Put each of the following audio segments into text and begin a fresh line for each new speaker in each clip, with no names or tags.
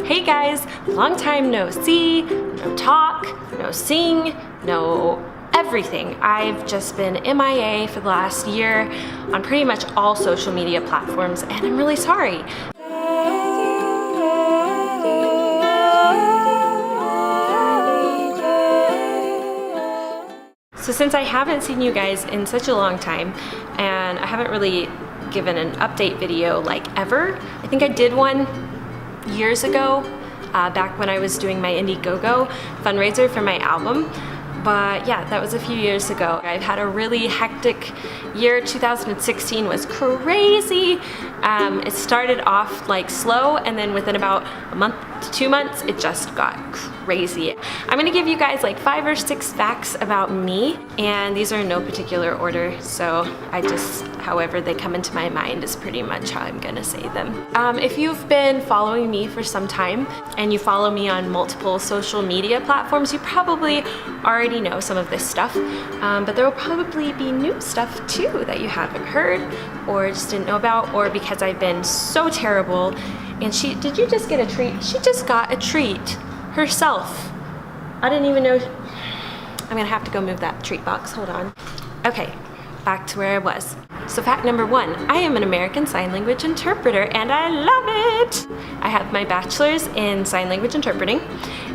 Hey guys, long time no see, no talk, no sing, no everything. I've just been MIA for the last year on pretty much all social media platforms, and I'm really sorry. So since I haven't seen you guys in such a long time, and I haven't really given an update video like ever, I think I did one years ago, back when I was doing my Indiegogo fundraiser for my album. But yeah, that was a few years ago. I've had a really hectic year. 2016 was crazy. It started off like slow, and then within about a month to 2 months, it just got crazy. I'm gonna give you guys like 5 or 6 facts about me, and these are in no particular order, so I just, however they come into my mind is pretty much how I'm gonna say them. If you've been following me for some time, and you follow me on multiple social media platforms, you probably already know some of this stuff, but there will probably be new stuff too that you haven't heard or just didn't know about, or because I've been so terrible. And did you just get a treat? She just got a treat herself. I didn't even know. I'm gonna have to go move that treat box, hold on. Okay, back to where I was. So fact number 1, I am an American Sign Language interpreter, and I love it! I have my bachelor's in Sign Language Interpreting,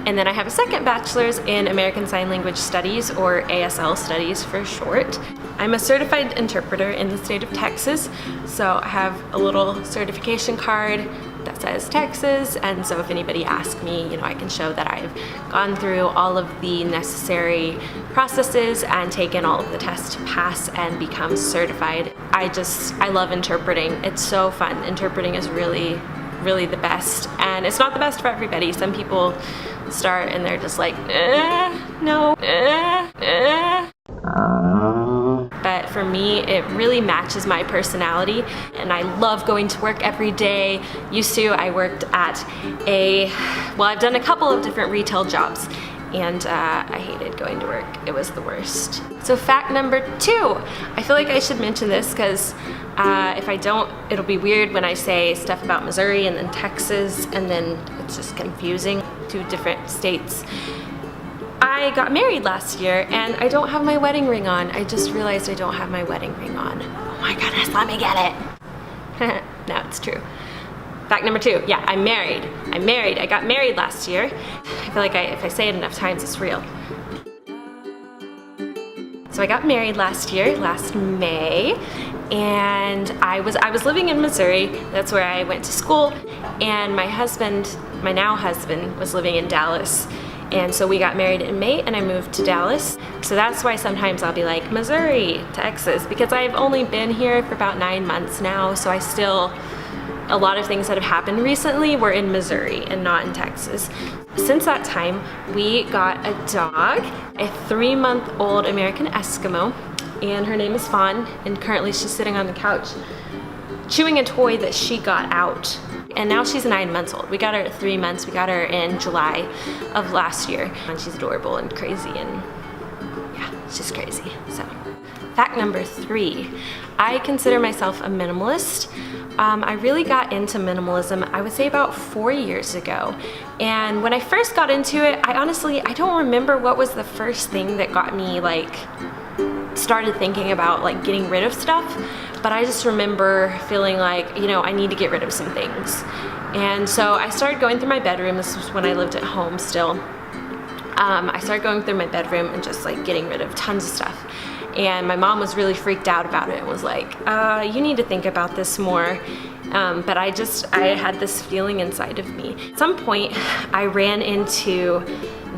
and then I have a second bachelor's in American Sign Language Studies, or ASL Studies for short. I'm a certified interpreter in the state of Texas, so I have a little certification card that says Texas, and so if anybody asks me, I can show that I've gone through all of the necessary processes and taken all of the tests to pass and become certified. I love interpreting. It's so fun. Interpreting is really the best, and it's not the best for everybody. Some people start and they're just like, no, but for me, it really matches my personality, and I love going to work every day. Used to, I worked at I've done a couple of different retail jobs, and I hated going to work. It was the worst. So fact number 2, I feel like I should mention this because if I don't, it'll be weird when I say stuff about Missouri and then Texas, and then it's just confusing. 2 different states. I got married last year, and I don't have my wedding ring on. I just realized I don't have my wedding ring on. Oh my goodness, let me get it. No, it's true. Fact number 2, yeah, I'm married. I got married last year. I feel like if I say it enough times, it's real. So I got married last year, last May, and I was living in Missouri. That's where I went to school, and my husband, my now husband, was living in Dallas. And so we got married in May, and I moved to Dallas. So that's why sometimes I'll be like, Missouri, Texas, because I've only been here for about 9 months now, so a lot of things that have happened recently were in Missouri and not in Texas. Since that time, we got a dog, a 3-month-old American Eskimo, and her name is Fawn, and currently she's sitting on the couch chewing a toy that she got out. And now she's 9 months old. We got her at 3 months. We got her in July of last year. And she's adorable and crazy, and yeah, she's crazy. So, fact number 3, I consider myself a minimalist. I really got into minimalism, I would say about 4 years ago. And when I first got into it, I don't remember what was the first thing that got me started thinking about getting rid of stuff, but I just remember feeling like, I need to get rid of some things. And so I started going through my bedroom. This was when I lived at home still. I started going through my bedroom and just getting rid of tons of stuff. And my mom was really freaked out about it and was like, you need to think about this more. But I had this feeling inside of me. At some point, I ran into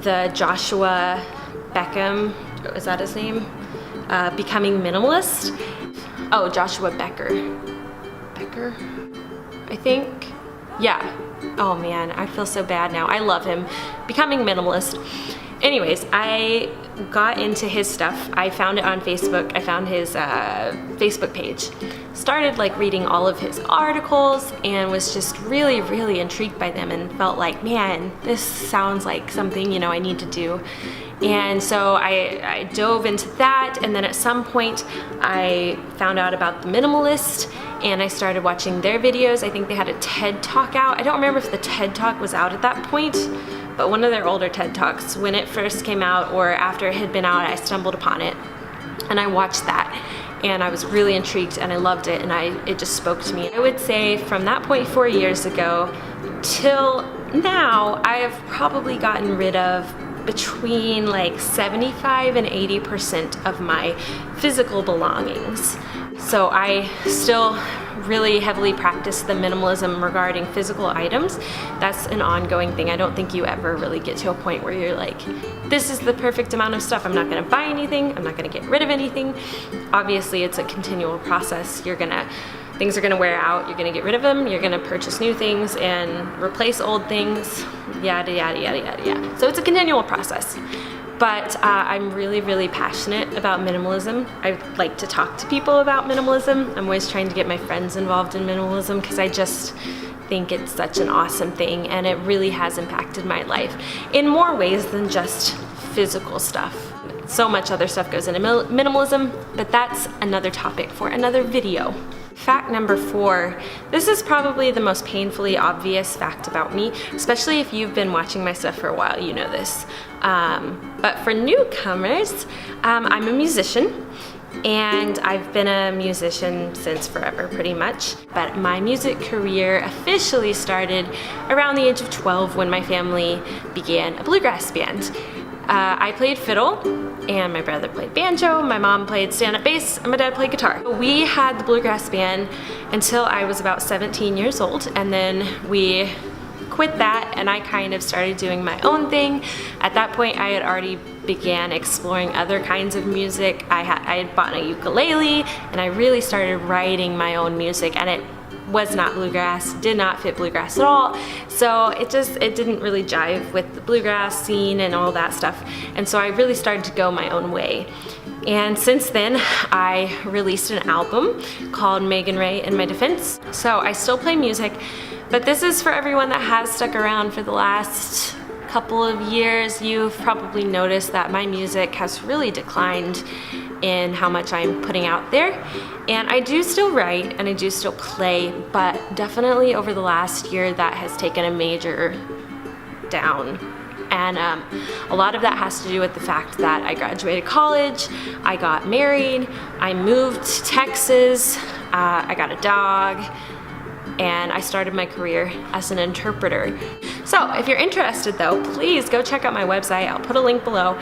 the Joshua Beckham, is that his name? Becoming Minimalist. Oh, Joshua Becker, I think. Yeah. Oh man, I feel so bad now. I love him. Becoming Minimalist. Anyways, I got into his stuff. I found it on Facebook. I found his Facebook page. Started reading all of his articles and was just really intrigued by them, and felt like, man, this sounds like something I need to do. And so I dove into that, and then at some point I found out about the Minimalist, and I started watching their videos. I think they had a TED Talk out. I don't remember if the TED Talk was out at that point, but one of their older TED Talks, when it first came out or after it had been out, I stumbled upon it and I watched that. And I was really intrigued and I loved it, and it just spoke to me. I would say from that point 4 years ago till now, I have probably gotten rid of between like 75 and 80% of my physical belongings. So I still really heavily practice the minimalism regarding physical items. That's an ongoing thing. I don't think you ever really get to a point where you're like, this is the perfect amount of stuff. I'm not gonna buy anything. I'm not gonna get rid of anything. Obviously, it's a continual process. Things are gonna wear out. You're gonna get rid of them. You're gonna purchase new things and replace old things, yada, yada, yada, yada, yada. So it's a continual process. But I'm really, really passionate about minimalism. I like to talk to people about minimalism. I'm always trying to get my friends involved in minimalism because I just think it's such an awesome thing, and it really has impacted my life in more ways than just physical stuff. So much other stuff goes into minimalism, but that's another topic for another video. Fact number 4. This is probably the most painfully obvious fact about me, especially if you've been watching my stuff for a while, you know this. But for newcomers, I'm a musician, and I've been a musician since forever, pretty much. But my music career officially started around the age of 12 when my family began a bluegrass band. I played fiddle, and my brother played banjo, my mom played stand-up bass, and my dad played guitar. We had the bluegrass band until I was about 17 years old, and then we quit that and I kind of started doing my own thing. At that point, I had already began exploring other kinds of music. I had bought a ukulele, and I really started writing my own music, and it was not bluegrass, did not fit bluegrass at all. So it didn't really jive with the bluegrass scene and all that stuff. And so I really started to go my own way. And since then, I released an album called Megan Ray in My Defense. So I still play music, but this is for everyone that has stuck around for the last couple of years. You've probably noticed that my music has really declined in how much I'm putting out there. And I do still write and I do still play, but definitely over the last year that has taken a major down. And a lot of that has to do with the fact that I graduated college, I got married, I moved to Texas, I got a dog, and I started my career as an interpreter. So if you're interested though, please go check out my website. I'll put a link below.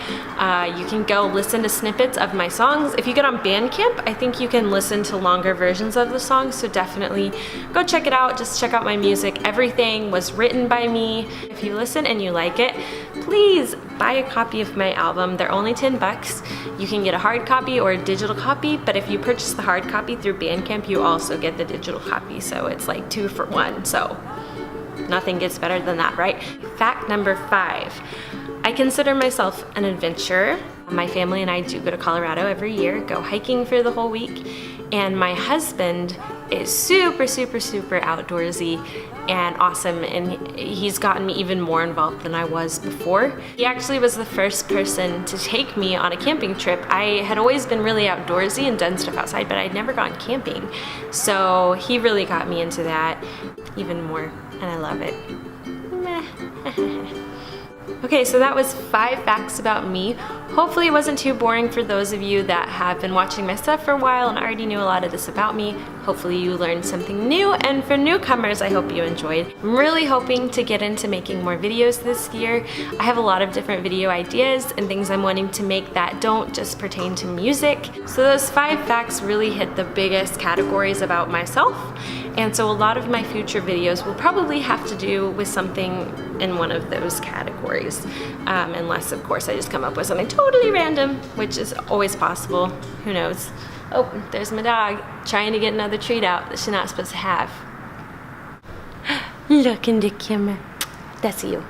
You can go listen to snippets of my songs. If you get on Bandcamp, I think you can listen to longer versions of the songs, so definitely go check it out. Just check out my music. Everything was written by me. If you listen and you like it, please buy a copy of my album. They're only $10. You can get a hard copy or a digital copy, but if you purchase the hard copy through Bandcamp, you also get the digital copy, so it's like 2 for 1. So nothing gets better than that, right? Fact number 5. I consider myself an adventurer. My family and I do go to Colorado every year, go hiking for the whole week, and my husband is super, super, super outdoorsy and awesome, and he's gotten me even more involved than I was before. He actually was the first person to take me on a camping trip. I had always been really outdoorsy and done stuff outside, but I'd never gone camping. So he really got me into that even more, and I love it. Okay, so that was 5 facts about me. Hopefully it wasn't too boring for those of you that have been watching my stuff for a while and already knew a lot of this about me. Hopefully you learned something new, and for newcomers, I hope you enjoyed. I'm really hoping to get into making more videos this year. I have a lot of different video ideas and things I'm wanting to make that don't just pertain to music. So those 5 facts really hit the biggest categories about myself, and so a lot of my future videos will probably have to do with something in one of those categories, unless of course I just come up with something totally random, which is always possible. Who knows? Oh, there's my dog trying to get another treat out that she's not supposed to have. Look in the camera. That's you.